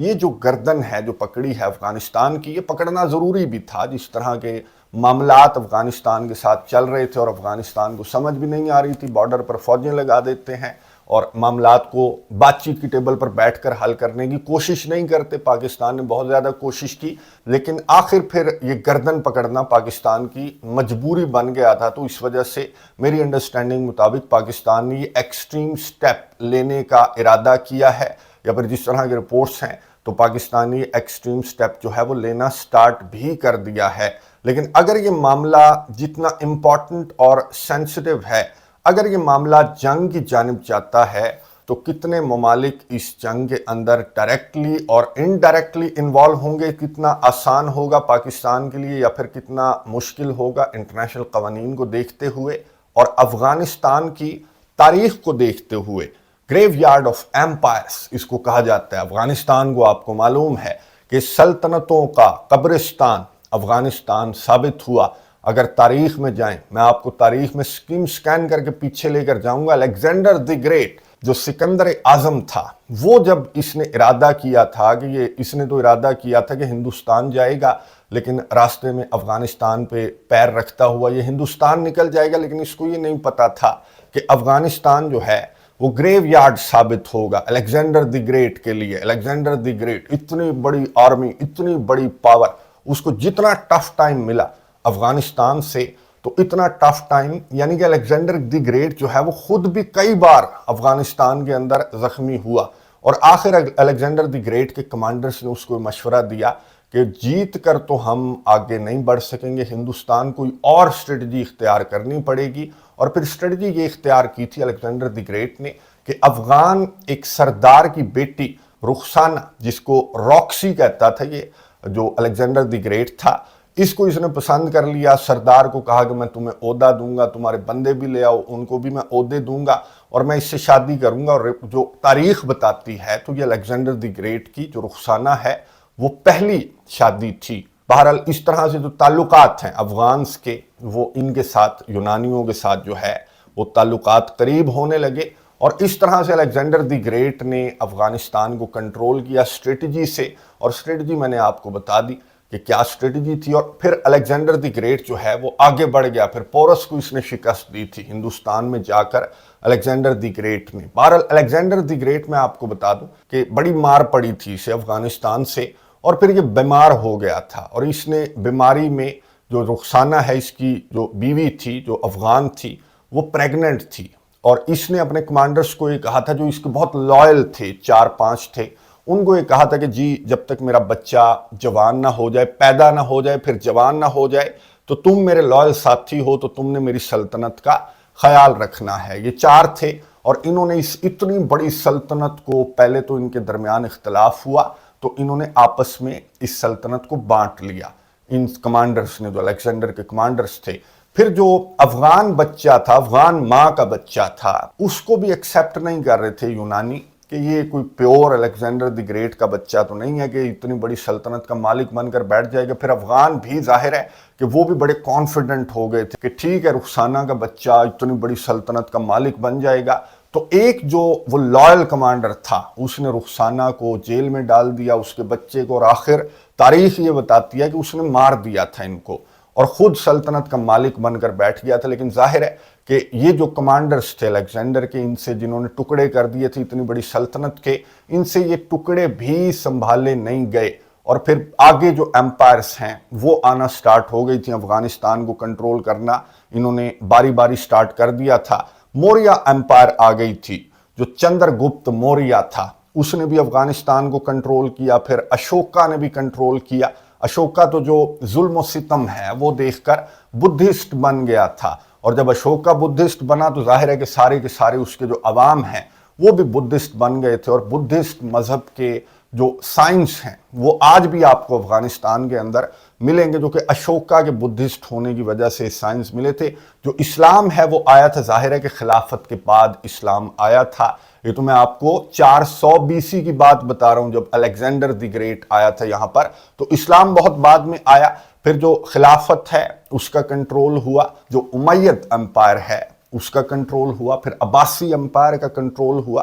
یہ جو گردن ہے جو پکڑی ہے افغانستان کی، یہ پکڑنا ضروری بھی تھا۔ جس طرح کے معاملات افغانستان کے ساتھ چل رہے تھے اور افغانستان کو سمجھ بھی نہیں آ رہی تھی، بارڈر پر فوجیں لگا دیتے ہیں اور معاملات کو بات چیت کی ٹیبل پر بیٹھ کر حل کرنے کی کوشش نہیں کرتے۔ پاکستان نے بہت زیادہ کوشش کی، لیکن آخر پھر یہ گردن پکڑنا پاکستان کی مجبوری بن گیا تھا۔ تو اس وجہ سے میری انڈرسٹینڈنگ مطابق پاکستان نے یہ ایکسٹریم سٹیپ لینے کا ارادہ کیا ہے، یا پھر جس طرح کے رپورٹس ہیں تو پاکستان نے یہ ایکسٹریم سٹیپ جو ہے وہ لینا سٹارٹ بھی کر دیا ہے۔ لیکن اگر یہ معاملہ جتنا امپورٹنٹ اور سینسٹیو ہے، اگر یہ معاملہ جنگ کی جانب جاتا ہے تو کتنے ممالک اس جنگ کے اندر ڈائریکٹلی اور انڈائریکٹلی انوالو ہوں گے، کتنا آسان ہوگا پاکستان کے لیے یا پھر کتنا مشکل ہوگا انٹرنیشنل قوانین کو دیکھتے ہوئے اور افغانستان کی تاریخ کو دیکھتے ہوئے۔ گریو یارڈ آف ایمپائرز اس کو کہا جاتا ہے افغانستان کو۔ آپ کو معلوم ہے کہ سلطنتوں کا قبرستان افغانستان ثابت ہوا۔ اگر تاریخ میں جائیں، میں آپ کو تاریخ میں سکین کر کے پیچھے لے کر جاؤں گا، الیگزینڈر دی گریٹ جو سکندر اعظم تھا، وہ جب اس نے ارادہ کیا تھا کہ اس نے تو ارادہ کیا تھا کہ ہندوستان جائے گا، لیکن راستے میں افغانستان پہ پیر رکھتا ہوا یہ ہندوستان نکل جائے گا، لیکن اس کو یہ نہیں پتا تھا کہ افغانستان جو ہے وہ گریو یارڈ ثابت ہوگا الیگزینڈر دی گریٹ کے لیے۔ الیگزینڈر دی گریٹ اتنی بڑی آرمی، اتنی بڑی پاور، اس کو جتنا ٹف ٹائم ملا افغانستان سے، تو اتنا ٹف ٹائم، یعنی کہ الیگزینڈر دی گریٹ جو ہے وہ خود بھی کئی بار افغانستان کے اندر زخمی ہوا، اور آخر الیگزینڈر دی گریٹ کے کمانڈرز نے اس کو مشورہ دیا کہ جیت کر تو ہم آگے نہیں بڑھ سکیں گے، ہندوستان کوئی اور اسٹریٹجی اختیار کرنی پڑے گی۔ اور پھر اسٹریٹجی یہ اختیار کی تھی الیگزینڈر دی گریٹ نے کہ افغان ایک سردار کی بیٹی رخسانہ، جس کو راکسی کہتا تھا یہ جو الیگزینڈر دی گریٹ تھا، اس کو اس نے پسند کر لیا۔ سردار کو کہا کہ میں تمہیں عہدہ دوں گا، تمہارے بندے بھی لے آؤ، ان کو بھی میں عہدے دوں گا اور میں اس سے شادی کروں گا۔ اور جو تاریخ بتاتی ہے تو یہ الیگزینڈر دی گریٹ کی جو رخسانہ ہے وہ پہلی شادی تھی۔ بہرحال اس طرح سے جو تعلقات ہیں افغانز کے، وہ ان کے ساتھ، یونانیوں کے ساتھ جو ہے وہ تعلقات قریب ہونے لگے، اور اس طرح سے الیگزینڈر دی گریٹ نے افغانستان کو کنٹرول کیا اسٹریٹجی سے۔ اور اسٹریٹجی میں نے آپ کو بتا دی کہ کیا اسٹریٹجی تھی، اور پھر الیگزینڈر دی گریٹ جو ہے وہ آگے بڑھ گیا، پھر پورس کو اس نے شکست دی تھی ہندوستان میں جا کر الیگزینڈر دی گریٹ نے۔ بہرحال الیگزینڈر دی گریٹ میں آپ کو بتا دوں کہ بڑی مار پڑی تھی اسے افغانستان سے، اور پھر یہ بیمار ہو گیا تھا، اور اس نے بیماری میں جو رخسانہ ہے اس کی جو بیوی تھی جو افغان تھی وہ پریگننٹ تھی، اور اس نے اپنے کمانڈرز کو یہ کہا تھا جو اس کے بہت لائل تھے، 4-5 تھے، ان کو یہ کہا تھا کہ جی جب تک میرا بچہ جوان نہ ہو جائے، پیدا نہ ہو جائے، پھر جوان نہ ہو جائے، تو تم میرے لائل ساتھی ہو، تو تم نے میری سلطنت کا خیال رکھنا ہے۔ یہ 4 تھے، اور انہوں نے اس اتنی بڑی سلطنت کو، پہلے تو ان کے درمیان اختلاف ہوا تو انہوں نے آپس میں اس سلطنت کو بانٹ لیا، ان کمانڈرز نے جو الیگزینڈر کے کمانڈرز تھے۔ پھر جو افغان بچہ تھا، افغان ماں کا بچہ تھا، اس کو بھی ایکسیپٹ نہیں کر رہے تھے یونانی کہ یہ کوئی پیور الیگزینڈر دی گریٹ کا بچہ تو نہیں ہے کہ اتنی بڑی سلطنت کا مالک بن کر بیٹھ جائے گا۔ پھر افغان بھی ظاہر ہے کہ وہ بھی بڑے کانفیڈنٹ ہو گئے تھے کہ ٹھیک ہے رخسانہ کا بچہ اتنی بڑی سلطنت کا مالک بن جائے گا۔ تو ایک جو وہ لائل کمانڈر تھا اس نے رخسانہ کو جیل میں ڈال دیا، اس کے بچے کو، اور آخر تاریخ یہ بتاتی ہے کہ اس نے مار دیا تھا ان کو، اور خود سلطنت کا مالک بن کر بیٹھ گیا تھا۔ لیکن ظاہر ہے کہ یہ جو کمانڈرز تھے الیگزینڈر کے، ان سے جنہوں نے ٹکڑے کر دیے تھے اتنی بڑی سلطنت کے، ان سے یہ ٹکڑے بھی سنبھالے نہیں گئے، اور پھر آگے جو ایمپائرز ہیں وہ آنا سٹارٹ ہو گئی تھی، افغانستان کو کنٹرول کرنا انہوں نے باری باری سٹارٹ کر دیا تھا۔ موریہ ایمپائر آ گئی تھی، جو چندر گپت موریہ تھا، اس نے بھی افغانستان کو کنٹرول کیا، پھر اشوکا نے بھی کنٹرول کیا۔ اشوکا تو جو ظلم و ستم ہے وہ دیکھ کر بدھسٹ بن گیا تھا، اور جب اشوکا بدھسٹ بنا تو ظاہر ہے کہ سارے کے سارے اس کے جو عوام ہیں وہ بھی بدھسٹ بن گئے تھے، اور بدھسٹ مذہب کے جو سائنس ہیں وہ آج بھی آپ کو افغانستان کے اندر ملیں گے، جو کہ اشوکا کے بدھسٹ ہونے کی وجہ سے سائنس ملے تھے۔ جو اسلام ہے وہ آیا تھا، ظاہر ہے کہ خلافت کے بعد اسلام آیا تھا۔ یہ تو میں آپ کو 400 BC کی بات بتا رہا ہوں، جب الیگزینڈر دی گریٹ آیا تھا یہاں پر، تو اسلام بہت بعد میں آیا۔ پھر جو خلافت ہے اس کا کنٹرول ہوا، جو امید امپائر ہے اس کا کنٹرول ہوا، پھر عباسی امپائر کا کنٹرول ہوا،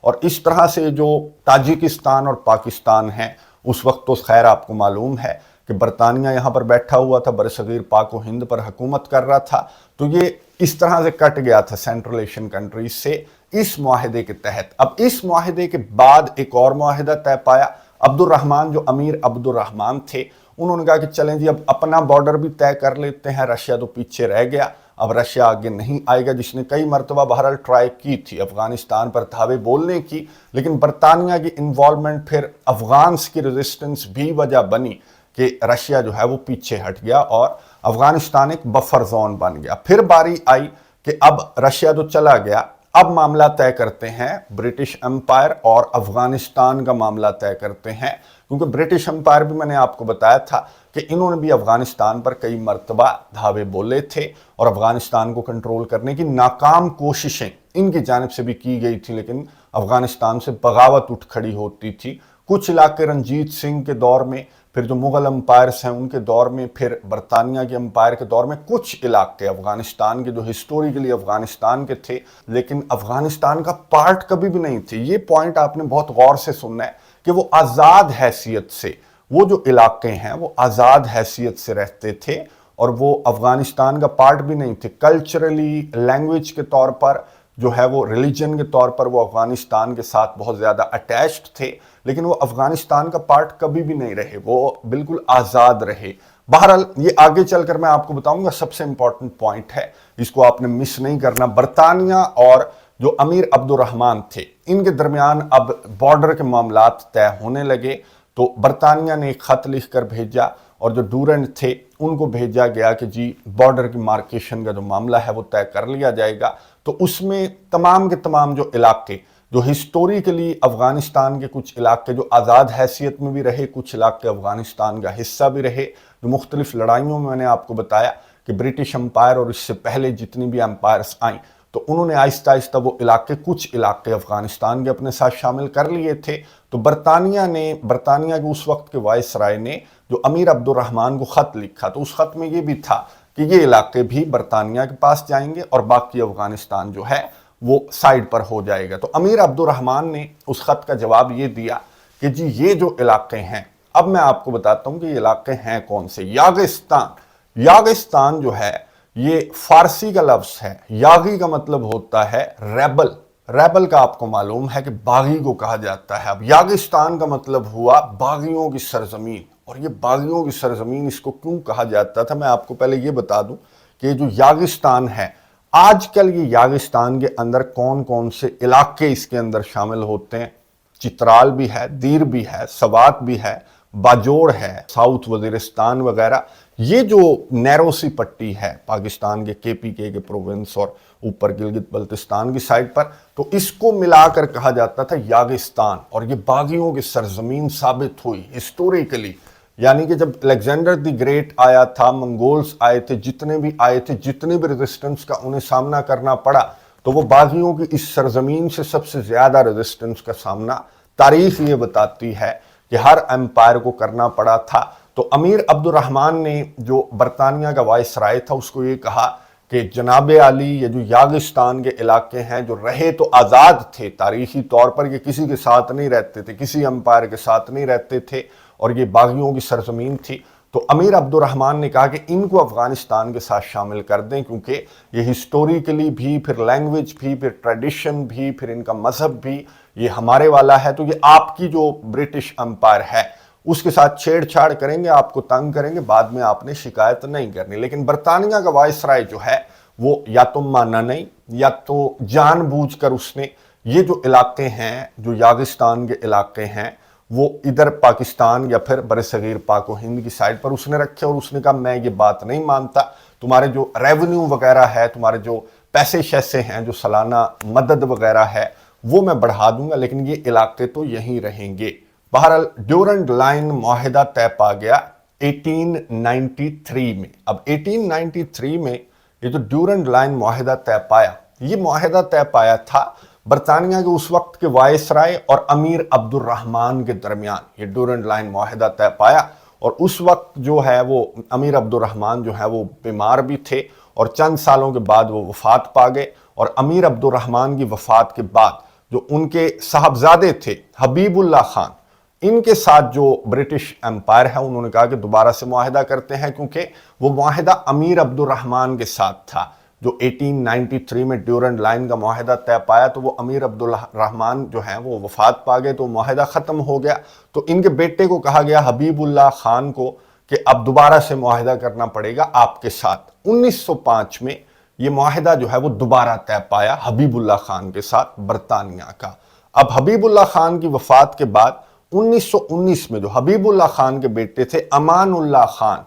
اور اس طرح سے جو تاجکستان اور پاکستان ہیں اس وقت تو خیر آپ کو معلوم ہے کہ برطانیہ یہاں پر بیٹھا ہوا تھا، برصغیر پاک و ہند پر حکومت کر رہا تھا، تو یہ اس طرح سے کٹ گیا تھا سینٹرل ایشین کنٹریز سے اس معاہدے کے تحت۔ اب اس معاہدے کے بعد ایک اور معاہدہ طے پایا۔ عبد الرحمن جو امیر عبد الرحمن تھے انہوں نے کہا کہ چلیں جی اب اپنا بارڈر بھی طے کر لیتے ہیں، رشیا تو پیچھے رہ گیا، اب رشیا آگے نہیں آئے گا، جس نے کئی مرتبہ بہرحال ٹرائی کی تھی افغانستان پر دھاوے بولنے کی، لیکن برطانیہ کی انوالومنٹ پھر افغانس کی ریزسٹنس بھی وجہ بنی کہ رشیا جو ہے وہ پیچھے ہٹ گیا اور افغانستان ایک بفر زون بن گیا۔ پھر باری آئی کہ اب رشیا تو چلا گیا، اب معاملہ طے کرتے ہیں برٹش امپائر اور افغانستان کا معاملہ طے کرتے ہیں، کیونکہ برٹش امپائر بھی میں نے آپ کو بتایا تھا کہ انہوں نے بھی افغانستان پر کئی مرتبہ دھاوے بولے تھے اور افغانستان کو کنٹرول کرنے کی ناکام کوششیں ان کی جانب سے بھی کی گئی تھی، لیکن افغانستان سے بغاوت اٹھ کھڑی ہوتی تھی۔ کچھ علاقے رنجیت سنگھ کے دور میں، پھر جو مغل امپائرز ہیں ان کے دور میں، پھر برطانیہ کے امپائر کے دور میں کچھ علاقے افغانستان کے جو ہسٹوریکلی افغانستان کے تھے لیکن افغانستان کا پارٹ کبھی بھی نہیں تھے۔ یہ پوائنٹ آپ نے بہت غور سے سننا ہے کہ وہ آزاد حیثیت سے، وہ جو علاقے ہیں وہ آزاد حیثیت سے رہتے تھے اور وہ افغانستان کا پارٹ بھی نہیں تھے۔ کلچرلی، لینگویج کے طور پر جو ہے وہ ریلیجن کے طور پر وہ افغانستان کے ساتھ بہت زیادہ اٹیچڈ تھے، لیکن وہ افغانستان کا پارٹ کبھی بھی نہیں رہے، وہ بالکل آزاد رہے۔ بہرحال یہ آگے چل کر میں آپ کو بتاؤں گا، سب سے امپورٹنٹ پوائنٹ ہے، اس کو آپ نے مس نہیں کرنا۔ برطانیہ اور جو امیر عبد الرحمن تھے ان کے درمیان اب بارڈر کے معاملات طے ہونے لگے، تو برطانیہ نے ایک خط لکھ کر بھیجا اور جو ڈورنٹ تھے ان کو بھیجا گیا کہ جی بارڈر کی مارکیشن کا جو معاملہ ہے وہ طے کر لیا جائے گا۔ تو اس میں تمام کے تمام جو علاقے جو ہسٹوریکلی افغانستان کے کچھ علاقے جو آزاد حیثیت میں بھی رہے، کچھ علاقے افغانستان کا حصہ بھی رہے، جو مختلف لڑائیوں میں نے آپ کو بتایا کہ برٹش امپائر اور اس سے پہلے جتنی بھی امپائرز آئیں تو انہوں نے آہستہ آہستہ وہ علاقے، کچھ علاقے افغانستان کے اپنے ساتھ شامل کر لیے تھے۔ تو برطانیہ کے اس وقت کے وائس رائے نے جو امیر عبد الرحمن کو خط لکھا، تو اس خط میں یہ بھی تھا کہ یہ علاقے بھی برطانیہ کے پاس جائیں گے اور باقی افغانستان جو ہے وہ سائیڈ پر ہو جائے گا۔ تو امیر عبد الرحمن نے اس خط کا جواب یہ دیا کہ جی یہ جو علاقے ہیں، اب میں آپ کو بتاتا ہوں کہ یہ علاقے ہیں کون سے۔ یاغستان جو ہے یہ فارسی کا لفظ ہے، یاغی کا مطلب ہوتا ہے ریبل۔ ریبل کا آپ کو معلوم ہے کہ باغی کو کہا جاتا ہے۔ اب یاغستان کا مطلب ہوا باغیوں کی سرزمین، اور یہ باغیوں کی سرزمین اس کو کیوں کہا جاتا تھا میں آپ کو پہلے یہ بتا دوں کہ جو یاغستان ہے، آج کل یہ یاغستان کے اندر کون کون سے علاقے اس کے اندر شامل ہوتے ہیں؟ چترال بھی ہے، دیر بھی ہے، سوات بھی ہے، باجوڑ ہے، ساؤتھ وزیرستان وغیرہ۔ یہ جو نیرو سی پٹی ہے پاکستان کے KPK کے پروونس اور اوپر گلگت بلتستان کی سائڈ پر، تو اس کو ملا کر کہا جاتا تھا یاغستان، اور یہ باغیوں کی سرزمین ثابت ہوئی ہسٹوریکلی۔ یعنی کہ جب الیگزینڈر دی گریٹ آیا تھا، منگولز آئے تھے، جتنے بھی آئے تھے، جتنے بھی ریزسٹنس کا انہیں سامنا کرنا پڑا، تو وہ باغیوں کی اس سرزمین سے سب سے زیادہ ریزسٹنس کا سامنا تاریخ یہ بتاتی ہے کہ ہر امپائر کو کرنا پڑا تھا۔ تو امیر عبد الرحمن نے جو برطانیہ کا وائس رائے تھا اس کو یہ کہا کہ جناب عالی، یہ جو یاغستان کے علاقے ہیں جو رہے تو آزاد تھے تاریخی طور پر، یہ کسی کے ساتھ نہیں رہتے تھے، کسی امپائر کے ساتھ نہیں رہتے تھے، اور یہ باغیوں کی سرزمین تھی۔ تو امیر عبد الرحمن نے کہا کہ ان کو افغانستان کے ساتھ شامل کر دیں، کیونکہ یہ ہسٹوریکلی بھی، پھر لینگویج بھی، پھر ٹریڈیشن بھی، پھر ان کا مذہب بھی یہ ہمارے والا ہے، تو یہ آپ کی جو برٹش امپائر ہے اس کے ساتھ چھیڑ چھاڑ کریں گے، آپ کو تنگ کریں گے، بعد میں آپ نے شکایت نہیں کرنی۔ لیکن برطانیہ کا وائس رائے جو ہے وہ یا تو مانا نہیں، یا تو جان بوجھ کر اس نے یہ جو علاقے ہیں، جو یاغستان کے علاقے ہیں، وہ ادھر پاکستان یا پھر برصغیر پاک و ہند کی سائڈ پر اس نے رکھے، اور اس نے کہا میں یہ بات نہیں مانتا، تمہارے جو ریونیو وغیرہ ہے، تمہارے جو پیسے شیسے ہیں، جو سالانہ مدد وغیرہ ہے، وہ میں بڑھا دوں گا، لیکن یہ علاقے تو یہیں رہیں گے۔ بہرحال ڈیورنڈ لائن معاہدہ طے پا گیا 1893 میں۔ اب 1893 میں یہ جو ڈیورنڈ لائن معاہدہ طے پایا، یہ معاہدہ طے پایا تھا برطانیہ کے اس وقت کے وائس رائے اور امیر عبد الرحمن کے درمیان۔ یہ ڈیورنڈ لائن معاہدہ طے پایا، اور اس وقت جو ہے وہ امیر عبد الرحمن جو ہے وہ بیمار بھی تھے، اور چند سالوں کے بعد وہ وفات پا گئے، اور امیر عبد الرحمن کی وفات کے بعد جو ان کے صاحبزادے تھے حبیب اللہ خان، ان کے ساتھ جو برٹش امپائر ہے انہوں نے کہا کہ دوبارہ سے معاہدہ کرتے ہیں، کیونکہ وہ معاہدہ امیر عبد الرحمن کے ساتھ تھا جو 1893 میں ڈیورنڈ لائن کا معاہدہ طے پایا، تو وہ امیر عبد الرحمن جو ہیں وہ وفات پا گئے، تو معاہدہ ختم ہو گیا۔ تو ان کے بیٹے کو کہا گیا حبیب اللہ خان کو کہ اب دوبارہ سے معاہدہ کرنا پڑے گا آپ کے ساتھ۔ 1905 میں یہ معاہدہ جو ہے وہ دوبارہ طے پایا حبیب اللہ خان کے ساتھ برطانیہ کا۔ اب حبیب اللہ خان کی وفات کے بعد 1919 میں جو حبیب اللہ خان کے بیٹے تھے امان اللہ خان،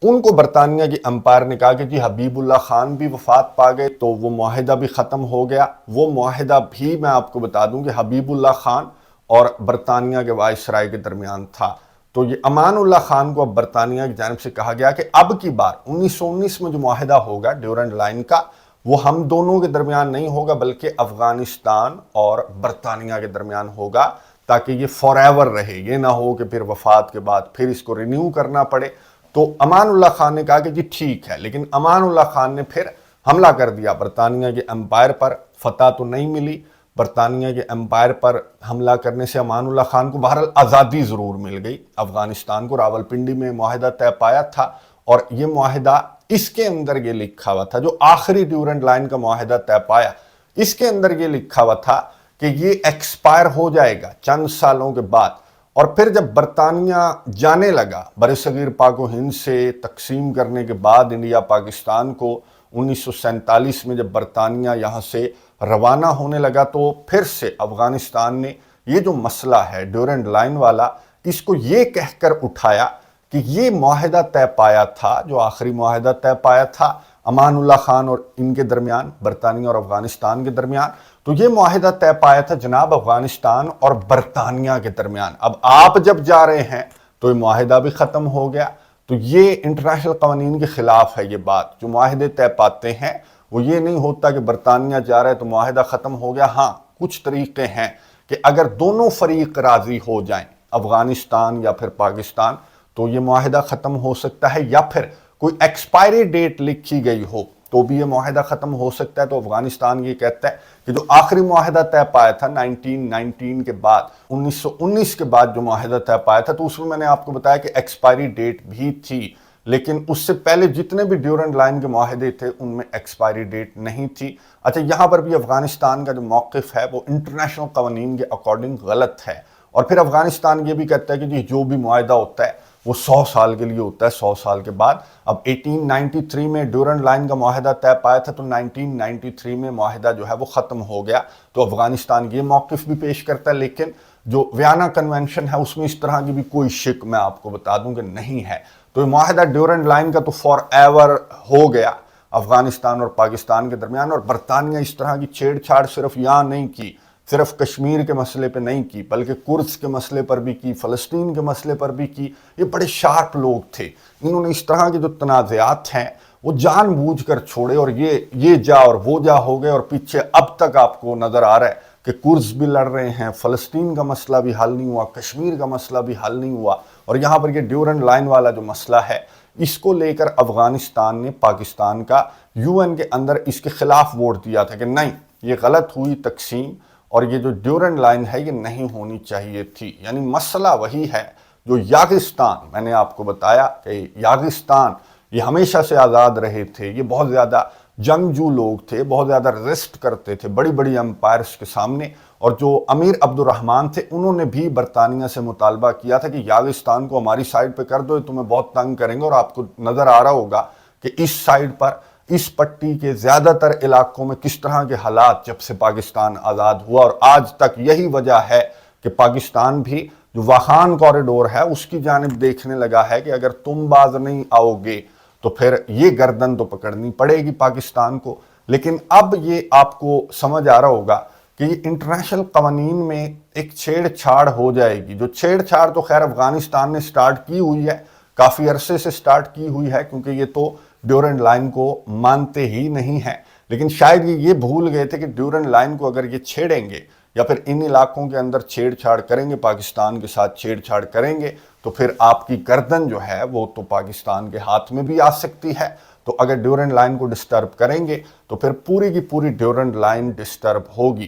ان کو برطانیہ کی امپائر نے کہا کہ جی حبیب اللہ خان بھی وفات پا گئے تو وہ معاہدہ بھی ختم ہو گیا۔ وہ معاہدہ بھی میں آپ کو بتا دوں کہ حبیب اللہ خان اور برطانیہ کے وائسرائے کے درمیان تھا۔ تو یہ امان اللہ خان کو اب برطانیہ کی جانب سے کہا گیا کہ اب کی بار 1919 میں جو معاہدہ ہوگا ڈیورنڈ لائن کا، وہ ہم دونوں کے درمیان نہیں ہوگا بلکہ افغانستان اور برطانیہ کے درمیان ہوگا، تاکہ یہ فار ایور رہے، یہ نہ ہو کہ پھر وفات کے بعد پھر اس کو رینیو کرنا پڑے۔ تو امان اللہ خان نے کہا کہ جی ٹھیک ہے، لیکن امان اللہ خان نے پھر حملہ کر دیا برطانیہ کے امپائر پر۔ فتح تو نہیں ملی برطانیہ کے امپائر پر، حملہ کرنے سے امان اللہ خان کو بہرحال آزادی ضرور مل گئی افغانستان کو۔ راولپنڈی میں معاہدہ طے پایا تھا، اور یہ معاہدہ اس کے اندر یہ لکھا ہوا تھا، جو آخری ڈیورنڈ لائن کا معاہدہ طے پایا اس کے اندر یہ لکھا ہوا تھا کہ یہ ایکسپائر ہو جائے گا چند سالوں کے بعد۔ اور پھر جب برطانیہ جانے لگا برصغیر پاک و ہند سے تقسیم کرنے کے بعد انڈیا پاکستان کو، 1947 میں جب برطانیہ یہاں سے روانہ ہونے لگا، تو پھر سے افغانستان نے یہ جو مسئلہ ہے ڈیورنڈ لائن والا، اس کو یہ کہہ کر اٹھایا کہ یہ معاہدہ طے پایا تھا، جو آخری معاہدہ طے پایا تھا امان اللہ خان اور ان کے درمیان، برطانیہ اور افغانستان کے درمیان، تو یہ معاہدہ طے پایا تھا جناب افغانستان اور برطانیہ کے درمیان۔ اب آپ جب جا رہے ہیں تو یہ معاہدہ بھی ختم ہو گیا۔ تو یہ انٹرنیشنل قوانین کے خلاف ہے یہ بات، جو معاہدے طے پاتے ہیں وہ یہ نہیں ہوتا کہ برطانیہ جا رہا ہے تو معاہدہ ختم ہو گیا۔ ہاں کچھ طریقے ہیں کہ اگر دونوں فریق راضی ہو جائیں، افغانستان یا پھر پاکستان، تو یہ معاہدہ ختم ہو سکتا ہے، یا پھر کوئی ایکسپائری ڈیٹ لکھی گئی ہو تو بھی یہ معاہدہ ختم ہو سکتا ہے۔ تو افغانستان یہ کہتا ہے کہ جو آخری معاہدہ طے پایا تھا 1919 کے بعد، 1919 کے بعد جو معاہدہ طے پایا تھا، تو اس میں نے آپ کو بتایا کہ ایکسپائری ڈیٹ بھی تھی، لیکن اس سے پہلے جتنے بھی ڈیورنڈ لائن کے معاہدے تھے ان میں ایکسپائری ڈیٹ نہیں تھی۔ اچھا، یہاں پر بھی افغانستان کا جو موقف ہے وہ انٹرنیشنل قوانین کے اکارڈنگ غلط ہے، اور پھر افغانستان یہ بھی کہتا ہے کہ جی جو بھی معاہدہ ہوتا ہے وہ 100 سال کے لیے ہوتا ہے، 100 سال کے بعد۔ اب 1893 میں ڈیورنڈ لائن کا معاہدہ طے پایا تھا، تو 1993 میں معاہدہ جو ہے وہ ختم ہو گیا۔ تو افغانستان یہ موقف بھی پیش کرتا ہے، لیکن جو ویانا کنونشن ہے اس میں اس طرح کی بھی کوئی شک میں آپ کو بتا دوں کہ نہیں ہے۔ تو یہ معاہدہ ڈیورنڈ لائن کا تو فار ایور ہو گیا افغانستان اور پاکستان کے درمیان، اور برطانیہ اس طرح کی چھیڑ چھاڑ صرف یہاں نہیں کی، صرف کشمیر کے مسئلے پہ نہیں کی، بلکہ کرد کے مسئلے پر بھی کی، فلسطین کے مسئلے پر بھی کی۔ یہ بڑے شارپ لوگ تھے، انہوں نے اس طرح کے جو تنازعات ہیں وہ جان بوجھ کر چھوڑے، اور یہ جا اور وہ جا ہو گئے، اور پیچھے اب تک آپ کو نظر آ رہا ہے کہ کرد بھی لڑ رہے ہیں، فلسطین کا مسئلہ بھی حل نہیں ہوا، کشمیر کا مسئلہ بھی حل نہیں ہوا، اور یہاں پر یہ ڈیورنڈ لائن والا جو مسئلہ ہے اس کو لے کر افغانستان نے پاکستان کا UN کے اندر اس کے خلاف ووٹ دیا تھا کہ نہیں، یہ غلط ہوئی تقسیم، اور یہ جو ڈیورنڈ لائن ہے یہ نہیں ہونی چاہیے تھی۔ یعنی مسئلہ وہی ہے جو یاغستان، میں نے آپ کو بتایا کہ یاغستان یہ ہمیشہ سے آزاد رہے تھے، یہ بہت زیادہ جنگجو لوگ تھے، بہت زیادہ ریسٹ کرتے تھے بڑی بڑی امپائرز کے سامنے، اور جو امیر عبد الرحمن تھے انہوں نے بھی برطانیہ سے مطالبہ کیا تھا کہ یاغستان کو ہماری سائیڈ پہ کر دو، یہ تمہیں بہت تنگ کریں گے۔ اور آپ کو نظر آ رہا ہوگا کہ اس سائیڈ پر، اس پٹی کے زیادہ تر علاقوں میں کس طرح کے حالات جب سے پاکستان آزاد ہوا، اور آج تک یہی وجہ ہے کہ پاکستان بھی جو واخان کوریڈور ہے اس کی جانب دیکھنے لگا ہے کہ اگر تم باز نہیں آؤ گے تو پھر یہ گردن تو پکڑنی پڑے گی پاکستان کو۔ لیکن اب یہ آپ کو سمجھ آ رہا ہوگا کہ یہ انٹرنیشنل قوانین میں ایک چھیڑ چھاڑ ہو جائے گی، جو چھیڑ چھاڑ تو خیر افغانستان نے سٹارٹ کی ہوئی ہے، کافی عرصے سے سٹارٹ کی ہوئی ہے، کیونکہ یہ تو ڈیورنڈ لائن کو مانتے ہی نہیں ہیں، لیکن شاید یہ بھول گئے تھے کہ ڈیورنڈ لائن کو اگر یہ چھیڑیں گے یا پھر ان علاقوں کے اندر چھیڑ چھاڑ کریں گے، پاکستان کے ساتھ چھیڑ چھاڑ کریں گے، تو پھر آپ کی گردن جو ہے وہ تو پاکستان کے ہاتھ میں بھی آ سکتی ہے۔ تو اگر ڈیورنڈ لائن کو ڈسٹرب کریں گے تو پھر پوری کی پوری ڈیورنڈ لائن ڈسٹرب ہوگی،